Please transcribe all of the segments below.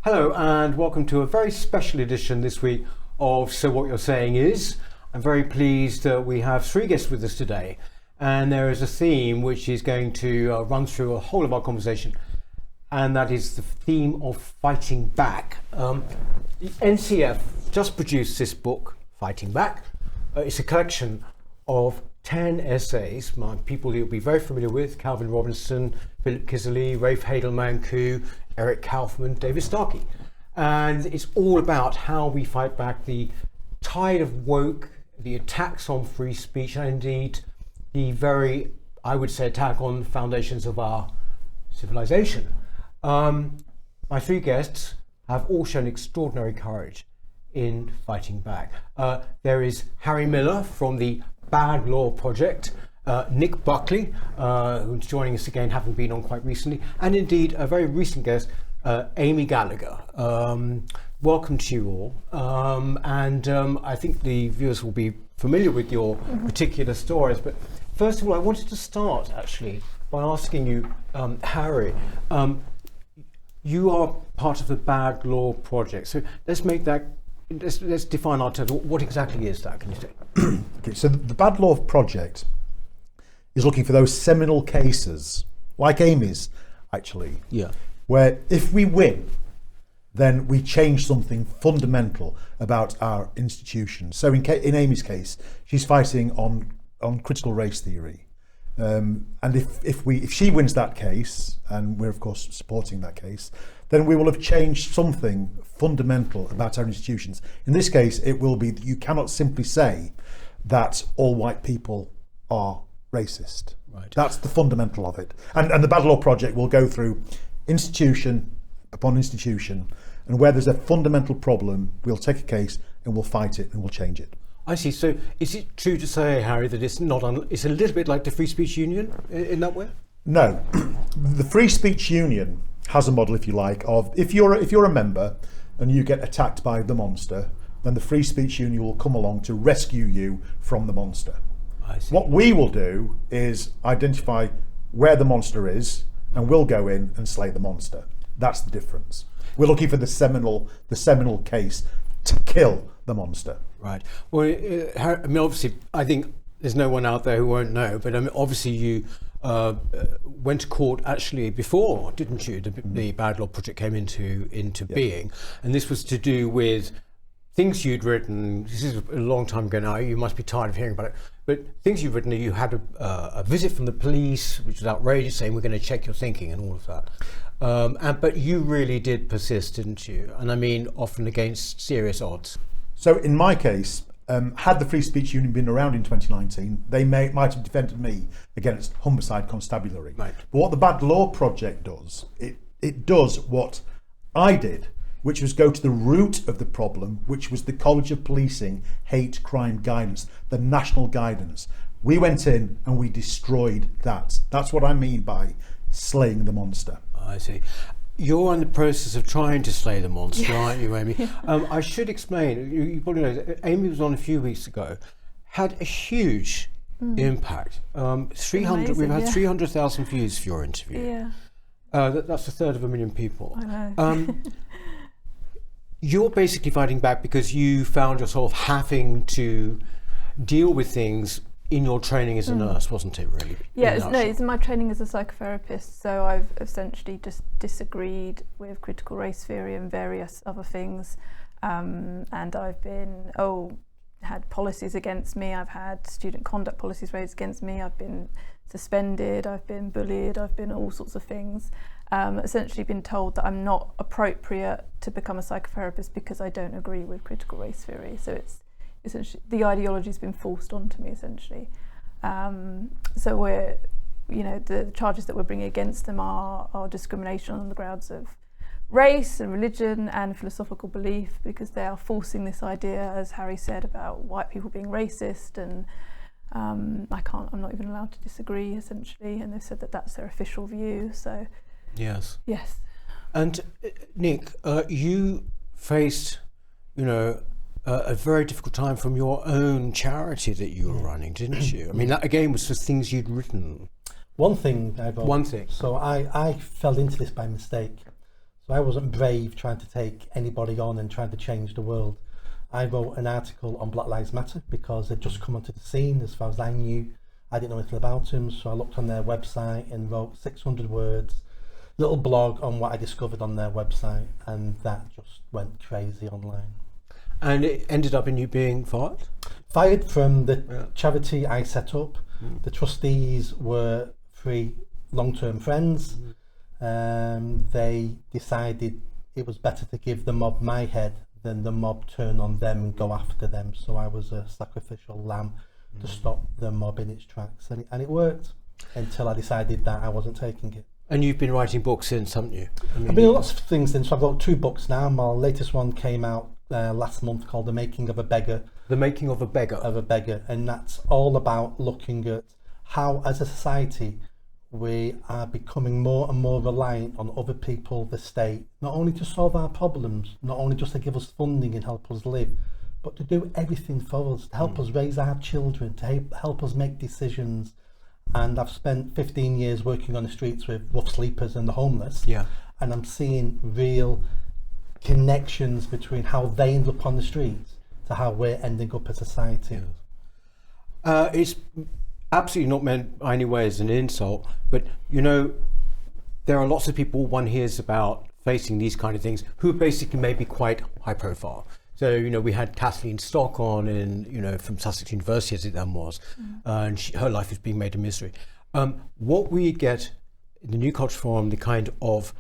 Hello and welcome to a very special edition this week of So What You're Saying Is. I'm very pleased that we have three guests with us today, and there is a theme which is going to run through a whole of our conversation, and that is the theme of fighting back. The NCF just produced this book, Fighting Back. It's a collection of 10 essays by people you'll be very familiar with: Calvin Robinson, Philip Kisley, Rafe Hadelman-Koo, Eric Kaufman, David Starkey. And it's all about how we fight back the tide of woke, the attacks on free speech, and indeed the very, I would say, attack on the foundations of our civilization. My three guests have all shown extraordinary courage in fighting back. There is Harry Miller from the Bad Law Project, Nick Buckley, who's joining us again, having been on quite recently, and indeed a very recent guest, Amy Gallagher. Welcome to you all. I think the viewers will be familiar with your particular stories, but first of all, I wanted to start actually by asking you, Harry, you are part of the Bad Law Project, so let's make that, let's define our terms. What exactly is that, can you say? Okay, so the Bad Law Project is looking for those seminal cases, like Amy's actually, where if we win, then we change something fundamental about our institutions. So in Amy's case, she's fighting on critical race theory. And if she wins that case, and we're of course supporting that case, then we will have changed something fundamental about our institutions. In this case, it will be that you cannot simply say that all white people are racist. Right. That's the fundamental of it. And the Bad Law Project will go through institution upon institution, and where there's a fundamental problem, we'll take a case and we'll fight it and we'll change it. I see. So is it true to say, Harry, that it's not it's a little bit like the Free Speech Union in that way? No. The Free Speech Union has a model, if you like, of if you're a member and you get attacked by the monster, then the Free Speech Union will come along to rescue you from the monster. I see. What we will do is identify where the monster is, and we'll go in and slay the monster. That's the difference. We're looking for the seminal case to kill the monster. Right. Well, I mean, obviously, I think there's no one out there who won't know, but I mean, obviously you went to court actually before, didn't you? The Bad Law Project came into being, and this was to do with things you'd written. This is a long time ago now. You must be tired of hearing about it. But things you've written, you had a visit from the police, which was outrageous, saying we're going to check your thinking and all of that. But you really did persist, didn't you? And I mean, often against serious odds. So in my case, had the Free Speech Union been around in 2019, they might have defended me against Humberside Constabulary. Right. But what the Bad Law Project does, it does what I did, which was go to the root of the problem, which was the College of Policing hate crime guidance, the national guidance. We went in and we destroyed that. That's what I mean by slaying the monster. I see. You're in the process of trying to slay the monster, aren't you, Amy? I should explain, you probably know, Amy was on a few weeks ago, had a huge impact. 300. We've had 300,000 views for your interview. Yeah. That's a third of 1 million people. I know. You're basically fighting back because you found yourself having to deal with things in your training as a nurse, wasn't it, really? Yeah, it's my training as a psychotherapist, so I've essentially just disagreed with critical race theory and various other things, and I've been, had policies against me, I've had student conduct policies raised against me, I've been suspended, I've been bullied, I've been all sorts of things. Essentially been told that I'm not appropriate to become a psychotherapist because I don't agree with critical race theory. So it's essentially the ideology's been forced onto me essentially. So we're, the charges that we're bringing against them are discrimination on the grounds of race and religion and philosophical belief, because they are forcing this idea, as Harry said, about white people being racist, and I'm not even allowed to disagree essentially, and they've said that that's their official view. So yes. And Nick, you faced, a very difficult time from your own charity that you were running, didn't you? I mean, that again was for things you'd written. One thing. One thing. So I fell into this by mistake. So I wasn't brave trying to take anybody on and trying to change the world. I wrote an article on Black Lives Matter because they'd just come onto the scene. As far as I knew, I didn't know anything about them, so I looked on their website and wrote 600 words, little blog on what I discovered on their website, and that just went crazy online. And it ended up in you being fired? Fired from the charity I set up. The trustees were 3 long-term friends. They decided it was better to give the mob my head than the mob turn on them and go after them. So I was a sacrificial lamb to stop the mob in its tracks, and it worked until I decided that I wasn't taking it. And you've been writing books since, haven't you? I've been doing lots of things since. So I've got 2 books now. My latest one came out last month called The Making of a Beggar. The Making of a Beggar. Of a Beggar, and that's all about looking at how, as a society, we are becoming more and more reliant on other people, the state, not only to solve our problems, not only just to give us funding and help us live, but to do everything for us, to help us raise our children, to help us make decisions. And I've spent 15 years working on the streets with rough sleepers and the homeless, and I'm seeing real connections between how they end up on the streets to how we're ending up as a society. It's absolutely not meant by any way as an insult, but you know, there are lots of people one hears about facing these kind of things who basically may be quite high profile. So, you know, we had Kathleen Stock on, from Sussex University as it then was, and her life is being made a misery. What we get in the New Culture Forum, the kind of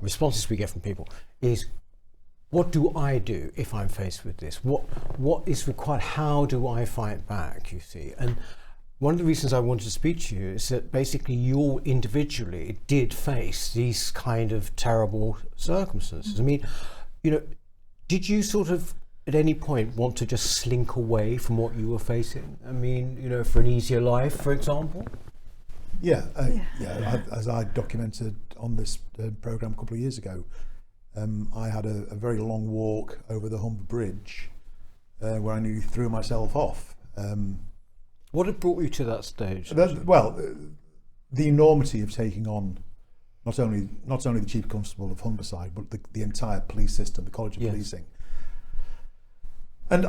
responses we get from people is, what do I do if I'm faced with this? What is required? How do I fight back, you see? And one of the reasons I wanted to speak to you is that basically you individually did face these kind of terrible circumstances. I mean, you know, did you sort of at any point want to just slink away from what you were facing? I mean, you know, for an easier life, for example? As I documented on this programme a couple of years ago, I had a very long walk over the Humber Bridge where I nearly threw myself off. What had brought you to that stage? The enormity of taking on not only the Chief Constable of Humberside, but the entire police system, the College of Policing. And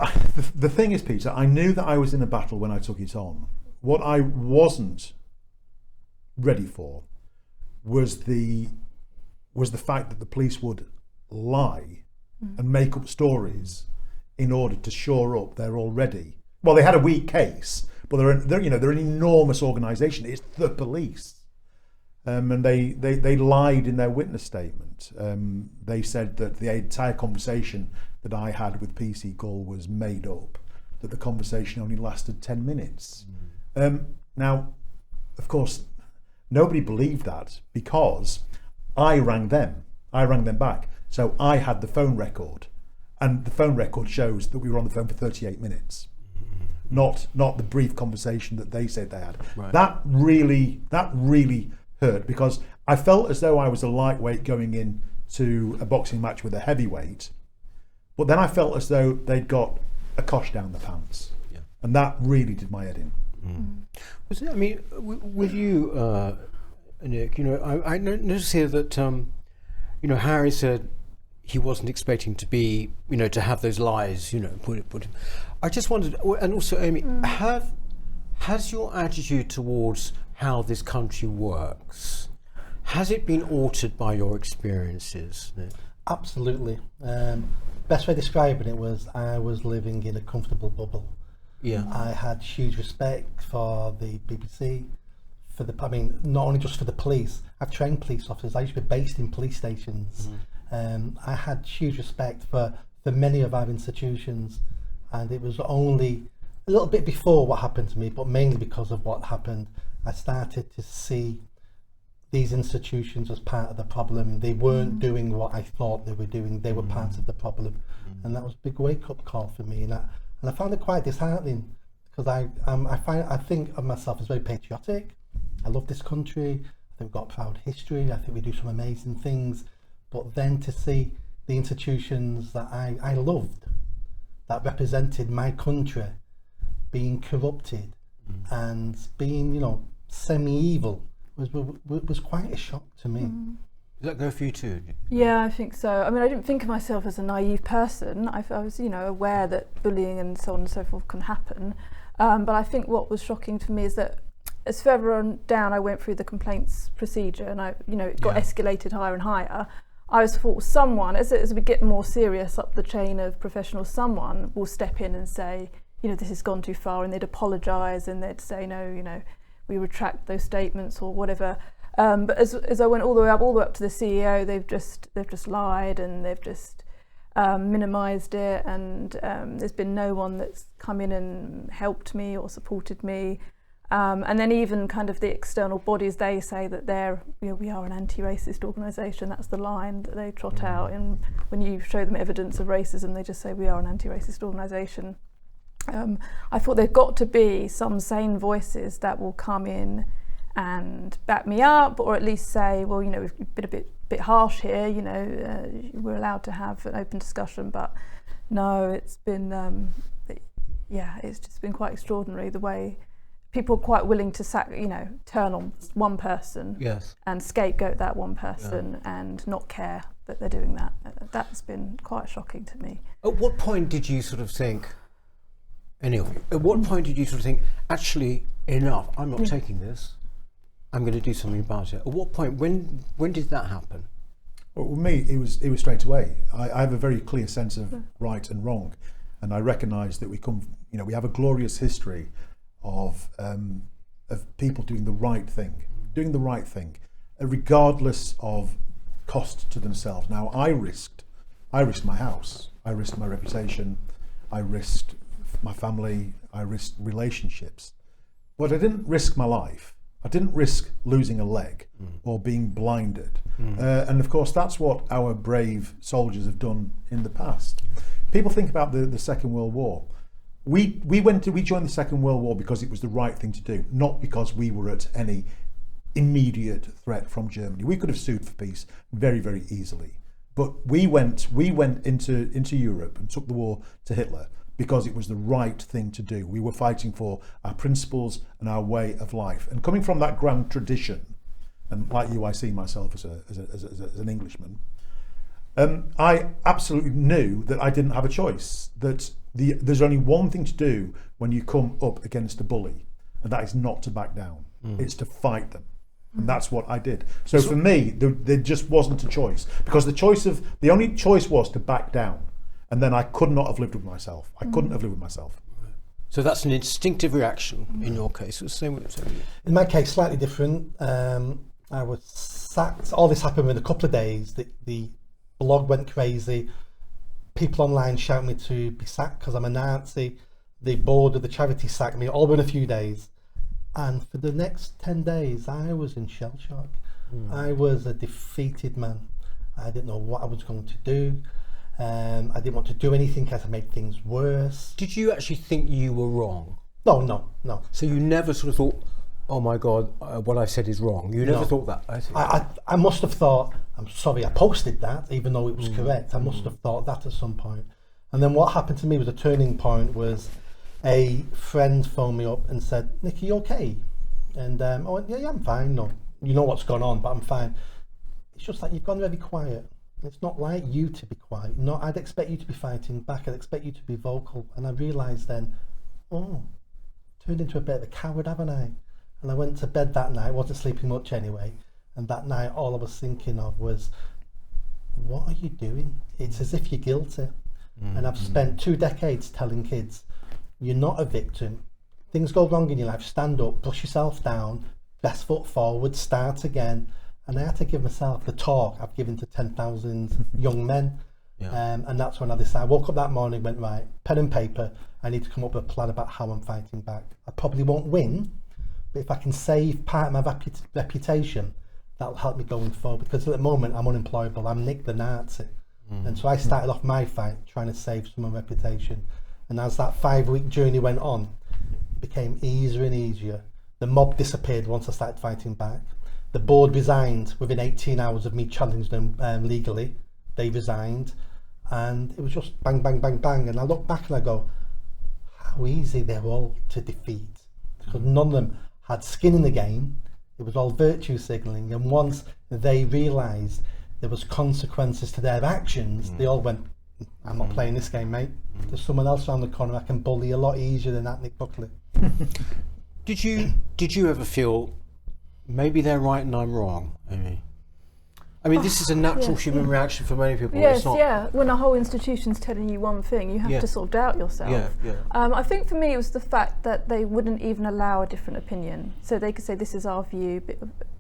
the thing is, Peter, I knew that I was in a battle when I took it on. What I wasn't ready for was the fact that the police would lie and make up stories in order to shore up their already. Well, they had a weak case, but they're an enormous organisation. It's the police, and they lied in their witness statement. They said that the entire conversation that I had with PC Gull was made up. That the conversation only lasted 10 minutes. Now, of course, nobody believed that because I rang them back. So I had the phone record, and the phone record shows that we were on the phone for 38 minutes. Not the brief conversation that they said they had. Right. That really hurt, because I felt as though I was a lightweight going in to a boxing match with a heavyweight, but then I felt as though they'd got a cosh down the pants, and that really did my head in. Was it? I mean, with you, Nick, you know, I noticed here that you know, Harry said he wasn't expecting to be, you know, to have those lies, you know, put him. I just wondered, and also Amy, has your attitude towards how this country works, has it been altered by your experiences, Nick? Absolutely. Best way of describing it was I was living in a comfortable bubble. I had huge respect for the BBC, not only just for the police. I've trained police officers. I used to be based in police stations. I had huge respect for many of our institutions, and it was only a little bit before what happened to me, but mainly because of what happened, I started to see these institutions as part of the problem. They weren't doing what I thought they were doing. They were part of the problem, and that was a big wake-up call for me. And I found it quite disheartening, because I think of myself as very patriotic. I love this country. I think we've got a proud history. I think we do some amazing things. But then to see the institutions that I loved, that represented my country, being corrupted and being, you know, semi-evil was quite a shock to me. Does that go for you too? Yeah, I think so. I mean, I didn't think of myself as a naive person. I was, aware that bullying and so on and so forth can happen. But I think what was shocking to me is that as further on down I went through the complaints procedure, and it got escalated higher and higher. I was thought someone, as we get more serious up the chain of professionals, someone will step in and say, this has gone too far, and they'd apologise and they'd say, no, we retract those statements or whatever. But as I went all the way up to the CEO, they've just lied, and they've just minimised it, and there's been no one that's come in and helped me or supported me. And then even kind of the external bodies, they say that we are an anti-racist organisation. That's the line that they trot out. And when you show them evidence of racism, they just say we are an anti-racist organisation. I thought there's got to be some sane voices that will come in and back me up, or at least say, well, we've been a bit harsh here. We're allowed to have an open discussion, but no, it's been it's just been quite extraordinary the way people are quite willing to turn on one person and scapegoat that one person and not care that they're doing that. That's been quite shocking to me. At what point did you sort of think, at what point did you sort of think, actually, enough, I'm not taking this, I'm going to do something about it? At what point, when did that happen? Well, with me, it was straight away. I have a very clear sense of right and wrong, and I recognise that we have a glorious history of people doing the right thing, regardless of cost to themselves. Now, I risked my house, I risked my reputation, I risked my family, I risked relationships, but I didn't risk my life. I didn't risk losing a leg or being blinded. And of course, that's what our brave soldiers have done in the past. People think about the Second World War. We joined the Second World War because it was the right thing to do, not because we were at any immediate threat from Germany. We could have sued for peace very, very easily. But we went into Europe and took the war to Hitler because it was the right thing to do. We were fighting for our principles and our way of life. And coming from that grand tradition, and like you, I see myself as an Englishman, I absolutely knew that I didn't have a choice, that there's only one thing to do when you come up against a bully, and that is not to back down. It's to fight them. And that's what I did. So for me, there just wasn't a choice, because the only choice was to back down. And then I could not have lived with myself. I couldn't have lived with myself. So that's an instinctive reaction in your case. It's the same with in my case, slightly different. I was sacked. All this happened within a couple of days. The blog went crazy. People online shouted me to be sacked because I'm a Nazi. The board of the charity sacked me, all within a few days. And for the next 10 days, I was in shell shock. I was a defeated man. I didn't know what I was going to do. I didn't want to do anything because I made things worse. Did you actually think you were wrong? No. So you never sort of thought, oh my God, what I said is wrong? You never thought that? I must have thought, I'm sorry I posted that, even though it was correct. I must have thought that at some point. And then what happened to me was a turning point. Was a friend phoned me up and said, Nick, are you okay? And I went, yeah, I'm fine. No, you know what's gone on, but I'm fine. It's just like you've gone very quiet. It's not like you to be quiet. No, I'd expect you to be fighting back. I'd expect you to be vocal. And I realised then, turned into a bit of a coward, haven't I? And I went to bed that night, wasn't sleeping much anyway. And that night, all I was thinking of was, what are you doing? It's as if you're guilty. And I've spent 2 decades telling kids, you're not a victim. Things go wrong in your life, stand up, brush yourself down, best foot forward, start again. And I had to give myself the talk I've given to 10,000 young men. And that's when I decided, I woke up that morning, went, right, pen and paper, I need to come up with a plan about how I'm fighting back. I probably won't win, but if I can save part of my reputation, that'll help me going forward. Because at the moment, I'm unemployable. I'm Nick the Nazi. And so I started off my fight trying to save some of my reputation. And as that 5-week journey went on, it became easier and easier. The mob disappeared once I started fighting back. The board resigned within 18 hours of me challenging them legally. They resigned, and it was just bang, bang, bang, bang. And I look back and I go, how easy they're all to defeat. Because none of them had skin in the game. It was all virtue signalling, and once they realised there was consequences to their actions, they all went, I'm not playing this game, mate. There's someone else around the corner I can bully a lot easier than that Nick Buckley. Did you ever feel maybe they're right and I'm wrong, Amy? I mean, this is a natural human reaction for many people. Yes, it's not, yeah. When a whole institution's telling you one thing, you have to sort of doubt yourself. I think for me it was the fact that they wouldn't even allow a different opinion. So they could say, this is our view, but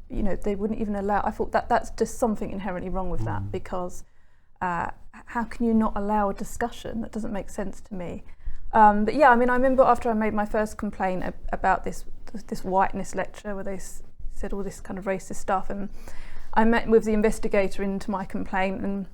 you know, they wouldn't even allow. I thought that's just something inherently wrong with that, because how can you not allow a discussion? That doesn't make sense to me. But yeah, I mean, I remember after I made my first complaint about this whiteness lecture where they said all this kind of racist stuff, and I met with the investigator into my complaint, and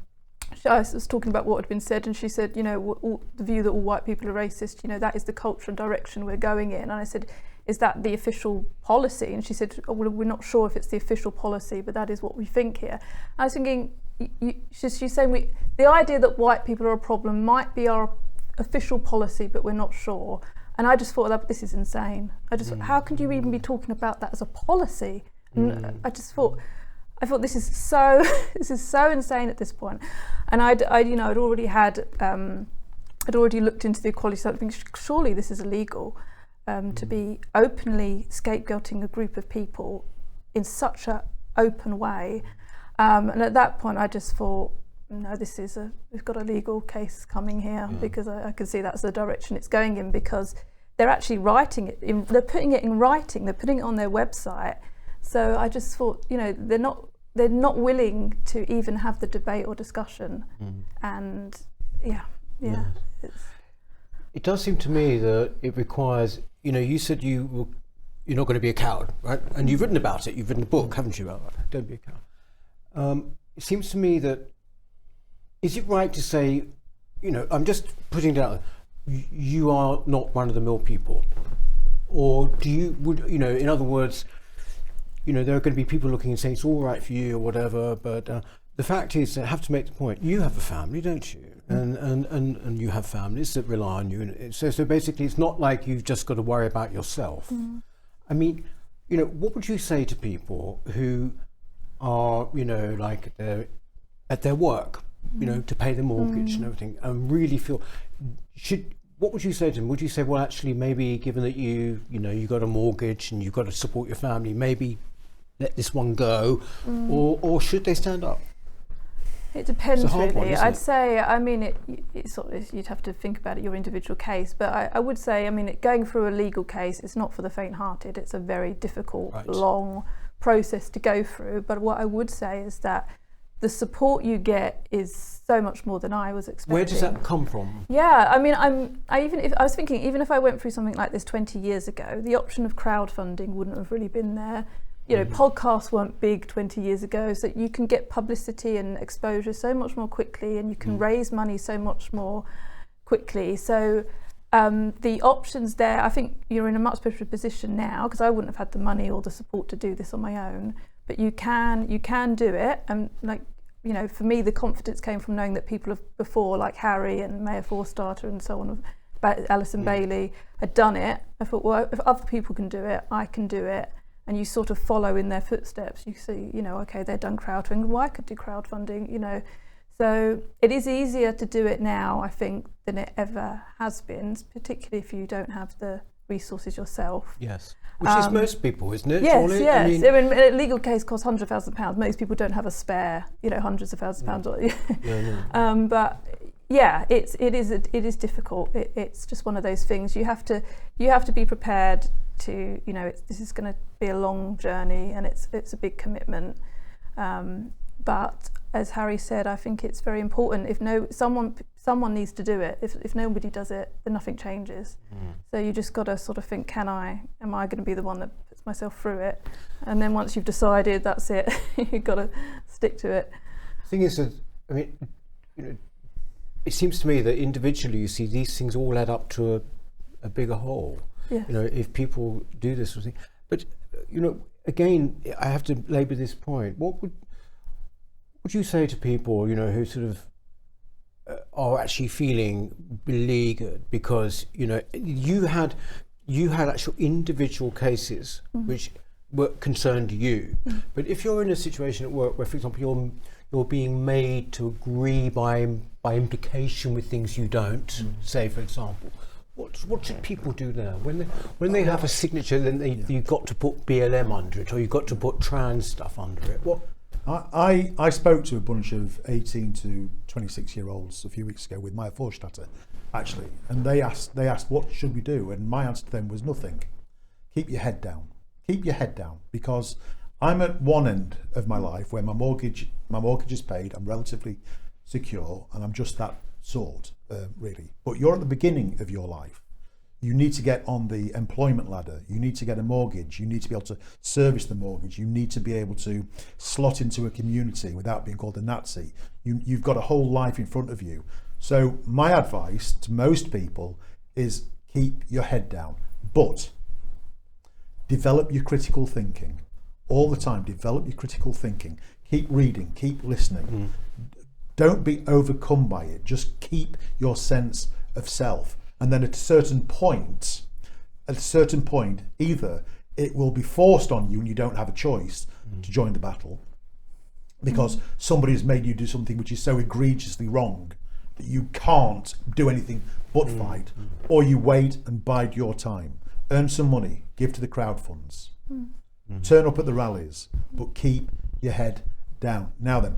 I was talking about what had been said, and she said, you know, the view that all white people are racist, you know, that is the culture and direction we're going in. And I said, is that the official policy? And she said, oh, well, we're not sure if it's the official policy, but that is what we think here. I was thinking, she's saying the idea that white people are a problem might be our official policy, but we're not sure. And I just thought that this is insane. How can you even be talking about that as a policy? And I thought this is so insane at this point. And I'd already looked into the equality stuff, thinking surely this is illegal, to be openly scapegoating a group of people in such an open way. And at that point I just thought, no, we've got a legal case coming here, because I can see that's the direction it's going in, because they're actually writing it, they're putting it in writing, they're putting it on their website. So I just thought, you know, they're not willing to even have the debate or discussion. And it does seem to me that it requires, you know, you said you're not going to be a coward, right? And you've written about it, you've written a book, haven't you, about that? Don't be a coward. It seems to me that, is it right to say, you know, I'm just putting it out, you are not run-of-the-mill people? Or in other words, you know, there are going to be people looking and saying it's all right for you or whatever, but the fact is, I have to make the point, you have a family, don't you? And you have families that rely on you. And so basically it's not like you've just got to worry about yourself. I mean, you know, what would you say to people who are, you know, like they're at their work, you know, to pay the mortgage and everything, and really feel, what would you say to them? Would you say, well, actually, maybe given that you got a mortgage and you've got to support your family, maybe let this one go, or should they stand up? It depends, really. One, I'd say, I mean, it's sort of, you'd have to think about it, your individual case. But I would say, I mean, going through a legal case, it's not for the faint-hearted. It's a very difficult, long process to go through. But what I would say is that the support you get is so much more than I was expecting. Where does that come from? Yeah, I mean, I was thinking, even if I went through something like this 20 years ago, the option of crowdfunding wouldn't have really been there. You know, podcasts weren't big 20 years ago, so you can get publicity and exposure so much more quickly, and you can raise money so much more quickly. So the options there, I think you're in a much better position now, because I wouldn't have had the money or the support to do this on my own. But you can do it, and like, you know, for me the confidence came from knowing that people have before, like Harry and Mayor Forstater and so on, Alison Bailey, had done it. I thought, well, if other people can do it, I can do it. And you sort of follow in their footsteps. You see, you know, okay, they've done crowdfunding, well, I could do crowdfunding, you know. So it is easier to do it now, I think, than it ever has been, particularly if you don't have the resources yourself. Yes. Which is most people, isn't it? Yes, Surely? yes. I mean, a legal case costs £100,000. Most people don't have a spare, you know, hundreds of thousands of pounds. But yeah, it is difficult. It's just one of those things. You have to be prepared to, you know, this is going to be a long journey, and it's a big commitment. But as Harry said, I think it's very important. If someone needs to do it. If nobody does it, then nothing changes. So you just got to sort of think, am I going to be the one that puts myself through it? And then once you've decided, that's it. You've got to stick to it. The thing is that, I mean, you know, it seems to me that individually, you see, these things all add up to a bigger whole. Yes. You know, if people do this sort of thing. But, you know, again, I have to labour this point. What would you say to people, you know, who sort of are actually feeling beleaguered because, you know, you had actual individual cases which concerned you. But if you're in a situation at work where, for example, you're being made to agree by implication with things you don't, say, for example, what should people do there when they have a signature? Then you've got to put BLM under it, or you've got to put trans stuff under it. What? I spoke to a bunch of 18 to 26-year-olds a few weeks ago with Maya Vorstatter, actually, and they asked what should we do, and my answer to them was nothing. Keep your head down. Keep your head down, because I'm at one end of my life where my mortgage is paid, I'm relatively secure, and I'm just that sort, really. But you're at the beginning of your life. You need to get on the employment ladder. You need to get a mortgage. You need to be able to service the mortgage. You need to be able to slot into a community without being called a Nazi. You've got a whole life in front of you. So my advice to most people is keep your head down, but develop your critical thinking. All the time, develop your critical thinking. Keep reading, keep listening. Don't be overcome by it. Just keep your sense of self. And then at a certain point, either it will be forced on you and you don't have a choice to join the battle, because somebody has made you do something which is so egregiously wrong that you can't do anything but fight, or you wait and bide your time. Earn some money, give to the crowd funds, turn up at the rallies, but keep your head down. Now then,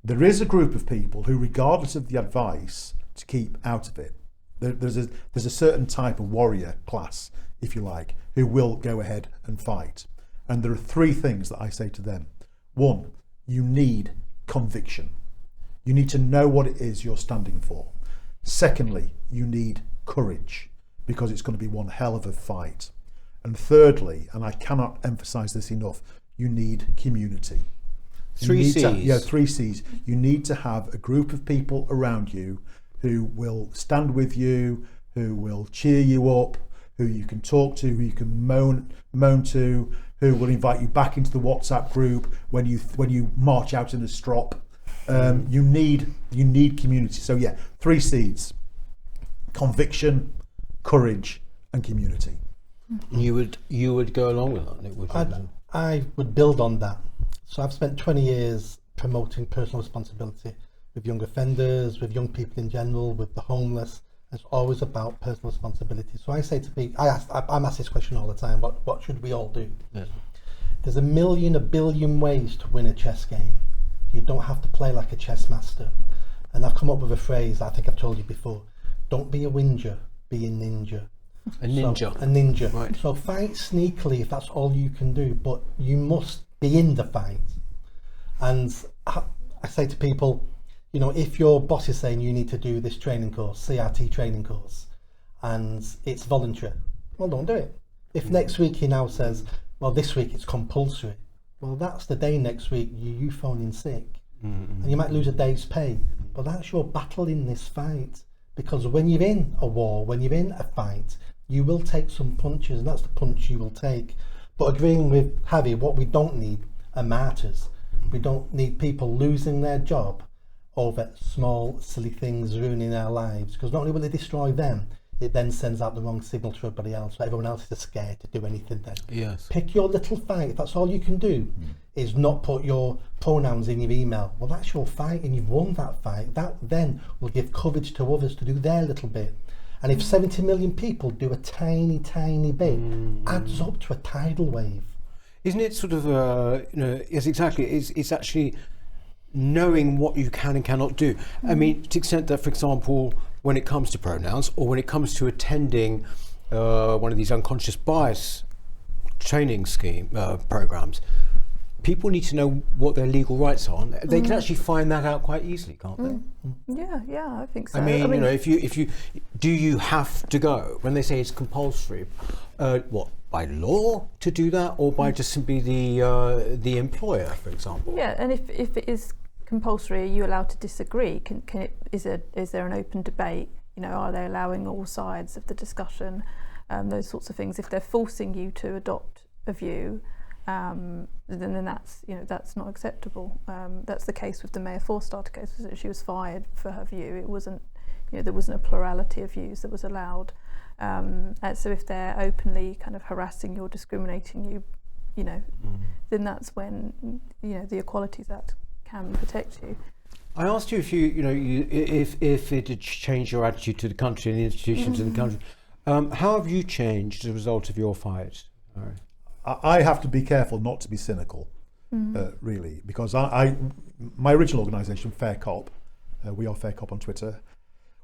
there is a group of people who, regardless of the advice, to keep out of it. There's a certain type of warrior class, if you like, who will go ahead and fight. And there are three things that I say to them. One, you need conviction. You need to know what it is you're standing for. Secondly, you need courage, because it's going to be one hell of a fight. And thirdly, and I cannot emphasize this enough, you need community. Three C's. Three C's. You need to have a group of people around you who will stand with you, who will cheer you up, who you can talk to, who you can moan to, who will invite you back into the WhatsApp group when you march out in a strop. You need community. So yeah, three C's: conviction, courage, and community. You would go along with that? I would build on that. So I've spent 20 years promoting personal responsibility with young offenders, with young people in general, with the homeless. It's always about personal responsibility. So I say to people, I'm asked this question all the time, what should we all do? Yeah. There's a billion ways to win a chess game. You don't have to play like a chess master. And I've come up with a phrase I think I've told you before: don't be a whinger, be a ninja. A ninja. Right. So fight sneakily if that's all you can do, but you must be in the fight. And I say to people, you know, if your boss is saying you need to do this training course, CRT training course, and it's voluntary, well, don't do it. If next week he now says, well, this week it's compulsory, well, that's the day next week you phone in sick, and you might lose a day's pay, but that's your battle in this fight. Because when you're in a war, when you're in a fight, you will take some punches, and that's the punch you will take. But agreeing with Harry, what we don't need are martyrs. We don't need people losing their job over small, silly things ruining our lives, because not only will it destroy them, it then sends out the wrong signal to everybody else. So everyone else is scared to do anything then. Yes. Pick your little fight. If that's all you can do, is not put your pronouns in your email. Well, that's your fight, and you've won that fight. That then will give courage to others to do their little bit. And if 70 million people do a tiny, tiny bit, adds up to a tidal wave. Isn't it sort of, yes, exactly. It's actually knowing what you can and cannot do. I mean, to the extent that, for example, when it comes to pronouns, or when it comes to attending one of these unconscious bias training programs, people need to know what their legal rights are. They can actually find that out quite easily, can't they? Yeah, I think so. I mean, you know, if you do, you have to go when they say it's compulsory. What, by law to do that, or by just simply the employer, for example? Yeah, and if it is compulsory, are you allowed to disagree? Is there an open debate? You know, are they allowing all sides of the discussion? Those sorts of things. If they're forcing you to adopt a view, then that's not acceptable. That's the case with the Mayor Forstater case. She was fired for her view. It wasn't, there wasn't a plurality of views that was allowed. So if they're openly kind of harassing you or discriminating you then that's when the Equalities Act can protect you. I asked you if it had changed your attitude to the country and the institutions in the country. How have you changed as a result of your fight? I have to be careful not to be cynical, really, because my original organisation, Fair Cop, we are Fair Cop on Twitter.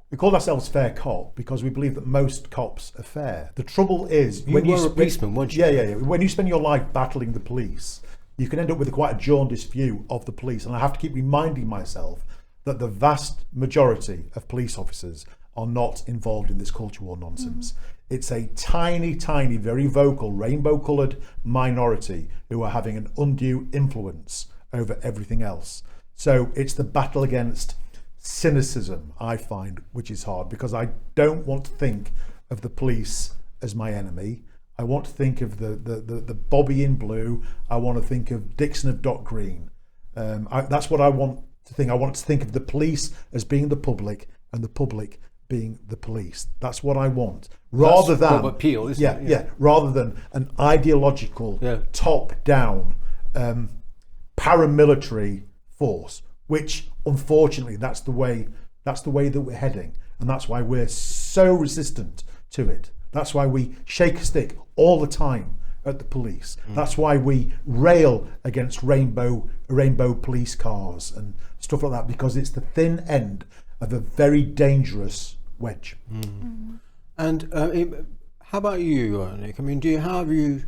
We called ourselves Fair Cop because we believe that most cops are fair. The trouble is, you were a policeman, weren't you? Yeah. When you spend your life battling the police, you can end up with quite a jaundiced view of the police. And I have to keep reminding myself that the vast majority of police officers are not involved in this culture war nonsense. It's a tiny, tiny, very vocal, rainbow-coloured minority who are having an undue influence over everything else. So it's the battle against cynicism, I find, which is hard, because I don't want to think of the police as my enemy. I want to think of the Bobby in blue. I want to think of Dixon of Dock Green. That's what I want to think. I want to think of the police as being the public and the public being the police. That's what I want. Rather That's than Bob Peel, isn't it? Yeah. Rather than an ideological, top-down, paramilitary force, which unfortunately that's the way that we're heading, and that's why we're so resistant to it. That's why we shake a stick all the time at the police. That's why we rail against rainbow police cars and stuff like that, because it's the thin end of a very dangerous wedge. And how about you, Nick? I mean, how have you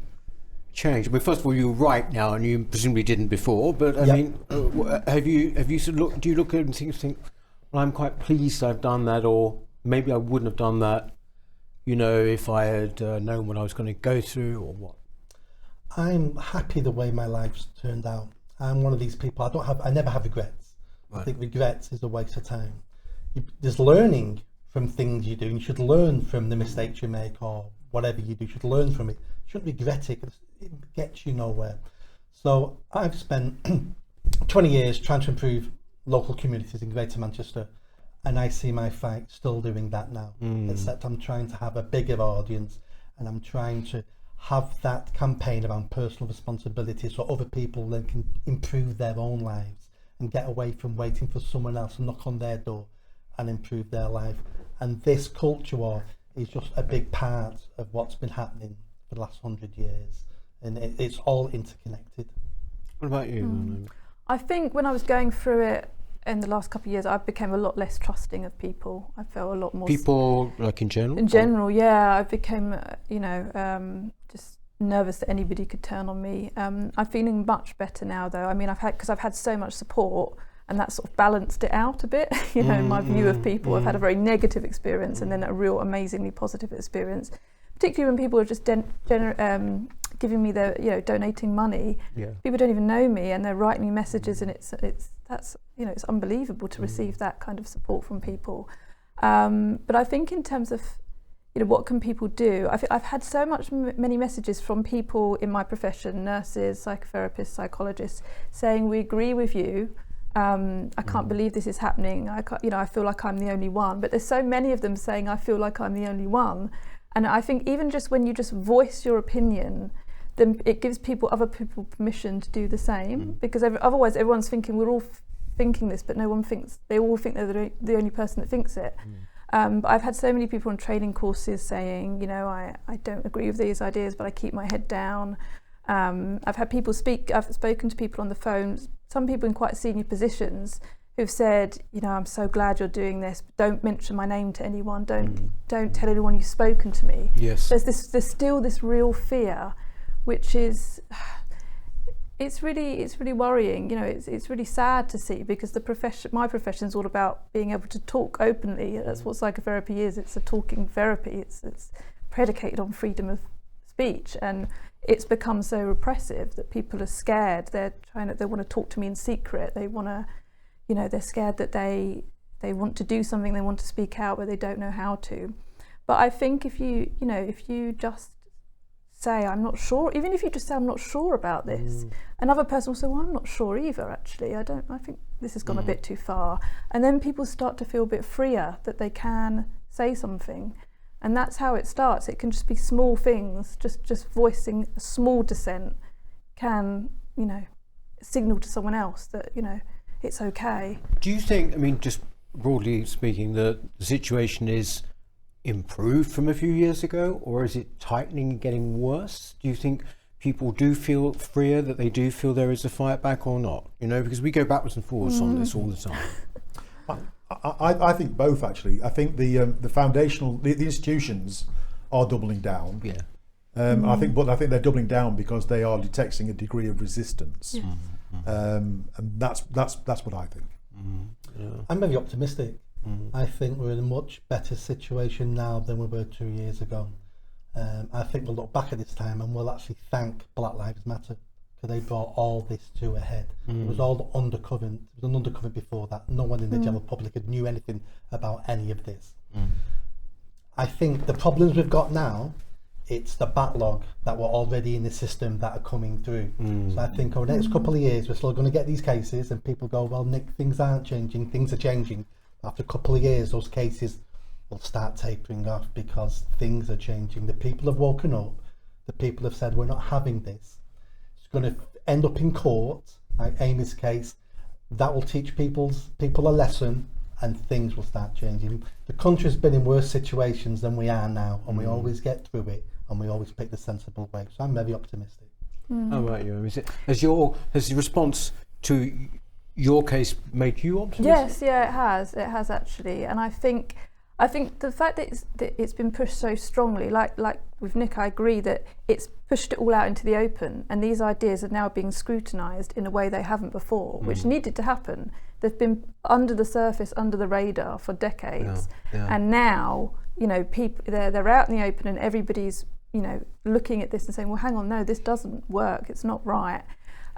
changed? I mean, first of all, you're right now, and you presumably didn't before. But I mean, have you sort of do you look at it and think, well, I'm quite pleased I've done that, or maybe I wouldn't have done that, if I had known what I was going to go through, or what? I'm happy the way my life's turned out. I'm one of these people. I never have regrets. Right. I think regrets is a waste of time. There's learning from things you do, and you should learn from the mistakes you make, or whatever you do. You should learn from it. You shouldn't regret it, because it gets you nowhere. So I've spent 20 years trying to improve local communities in Greater Manchester, and I see my fight still doing that now, except I'm trying to have a bigger audience, and I'm trying to have that campaign around personal responsibility so other people then can improve their own lives and get away from waiting for someone else to knock on their door and improve their life. And this culture war is just a big part of what's been happening for the last 100 years, and it's all interconnected. What about you? I think when I was going through it in the last couple of years, I became a lot less trusting of people. I felt a lot more... People, like in general? In general, yeah. I became, just nervous that anybody could turn on me. I'm feeling much better now, though. I mean, I've had so much support, and that sort of balanced it out a bit, in my view of people. I've had a very negative experience and then a real amazingly positive experience, particularly when people are just giving me their, donating money. People don't even know me, and they're writing me messages, and it's unbelievable to receive that kind of support from people. But I think in terms of, what can people do? I've had so many messages from people in my profession, nurses, psychotherapists, psychologists, saying we agree with you. I can't believe this is happening. I feel like I'm the only one. But there's so many of them saying I feel like I'm the only one. And I think even just when you just voice your opinion, then it gives other people permission to do the same. Because otherwise everyone's thinking we're all thinking this, but no one thinks. They all think they're the only person that thinks it. But I've had so many people on training courses saying, I don't agree with these ideas, but I keep my head down. I've had people speak. I've spoken to people on the phone. Some people in quite senior positions who've said, I'm so glad you're doing this, but don't mention my name to anyone. Don't tell anyone you've spoken to me. Yes. There's still this real fear, which is, it's really worrying. It's really sad to see, because my profession is all about being able to talk openly. That's what psychotherapy is. It's a talking therapy. It's predicated on freedom of speech, and it's become so repressive that people are scared. They want to talk to me in secret. They want to, they're scared that they want to do something, they want to speak out, but they don't know how to. But I think if you just say, I'm not sure, even if you just say, I'm not sure about this, another person will say, well, I'm not sure either, actually. I think this has gone a bit too far. And then people start to feel a bit freer that they can say something. And that's how it starts. It can just be small things, just voicing a small dissent can, you know, signal to someone else that, you know, it's okay. Do you think, I mean, just broadly speaking, that the situation is improved from a few years ago, or is it tightening and getting worse? Do you think people do feel freer, that they do feel there is a fight back or not? You know, because we go backwards and forwards on this all the time. I think both, actually. I think the foundational, the institutions are doubling down. Yeah. I think they're doubling down because they are detecting a degree of resistance. Yes. And that's what I think. Yeah. I'm very optimistic. I think we're in a much better situation now than we were 2 years ago. I think we'll look back at this time and we'll actually thank Black Lives Matter, because they brought all this to a head. It was all undercover. It was an undercover before that. No one in the general public knew anything about any of this. I think the problems we've got now, it's the backlog that were already in the system that are coming through. So I think over the next couple of years, we're still going to get these cases and people go, well, Nick, things aren't changing, things are changing. After a couple of years, those cases will start tapering off because things are changing. The people have woken up. The people have said, we're not having this. It's going to end up in court, like Amy's case. That will teach people a lesson, and things will start changing. The country's been in worse situations than we are now, and we always get through it, and we always pick the sensible way. So I'm very optimistic. How about you? Has the response to your case made you optimistic? Yes, yeah, it has actually, and I think the fact that it's been pushed so strongly, like with Nick, I agree that it's pushed it all out into the open, and these ideas are now being scrutinised in a way they haven't before, which needed to happen. They've been under the surface, under the radar for decades, and now, you know, people they're out in the open, and everybody's, you know, looking at this and saying, well, hang on, no, this doesn't work, it's not right.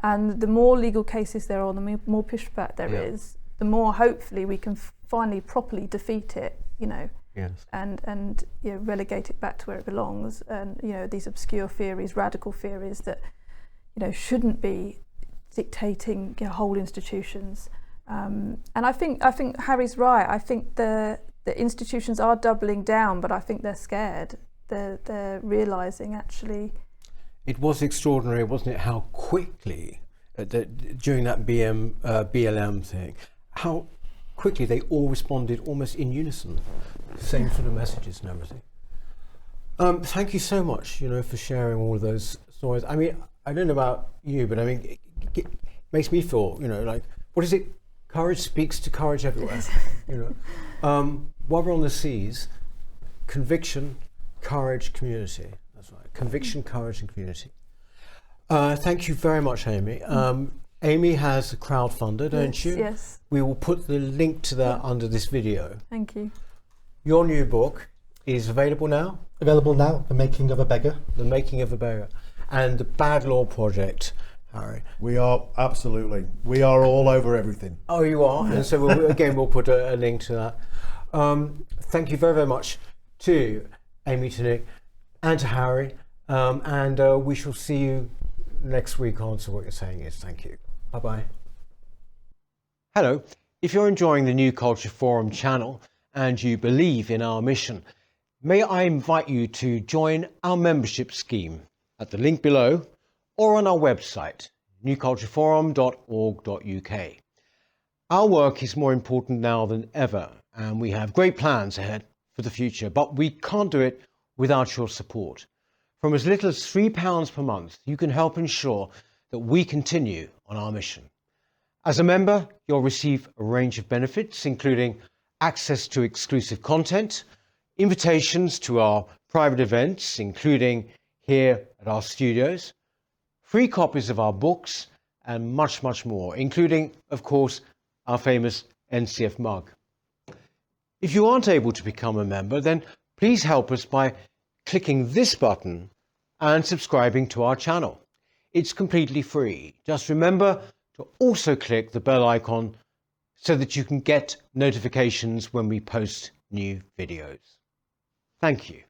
And the more legal cases there are, the more pushback there is, the more hopefully we can finally properly defeat it, you know, and you know, relegate it back to where it belongs. And, you know, these obscure theories, radical theories that, you know, shouldn't be dictating, you know, whole institutions. And I think Harry's right. I think the institutions are doubling down, but I think they're scared. They're realising actually. It was extraordinary, wasn't it, how quickly, during that BLM thing, how quickly they all responded almost in unison, same sort of messages and everything. Thank you so much, you know, for sharing all of those stories. I mean, I don't know about you, but I mean, it makes me feel, you know, like, what is it? Courage speaks to courage everywhere. You know, while we're on the seas, conviction, courage, community. That's right. Conviction, courage, and community. Thank you very much, Amy. Amy has crowdfunded, don't you? Yes. We will put the link to that under this video. Thank you. Your new book is available now? Available now, The Making of a Beggar. The Making of a Beggar. And the Bad Law Project, Harry. We are, absolutely. We are all over everything. Oh, you are? And so we'll put a link to that. Thank you very, very much to Amy, to Nick, and to Harry. And we shall see you next week on So What You're Saying Is. Thank you. Bye-bye. Hello. If you're enjoying the New Culture Forum channel and you believe in our mission, may I invite you to join our membership scheme at the link below or on our website, newcultureforum.org.uk. Our work is more important now than ever, and we have great plans ahead for the future, but we can't do it without your support. From as little as £3 per month, you can help ensure that we continue on our mission. As a member, you'll receive a range of benefits, including access to exclusive content, invitations to our private events, including here at our studios, free copies of our books, and much, much more, including, of course, our famous NCF mug. If you aren't able to become a member, then please help us by clicking this button and subscribing to our channel. It's completely free. Just remember to also click the bell icon so that you can get notifications when we post new videos. Thank you.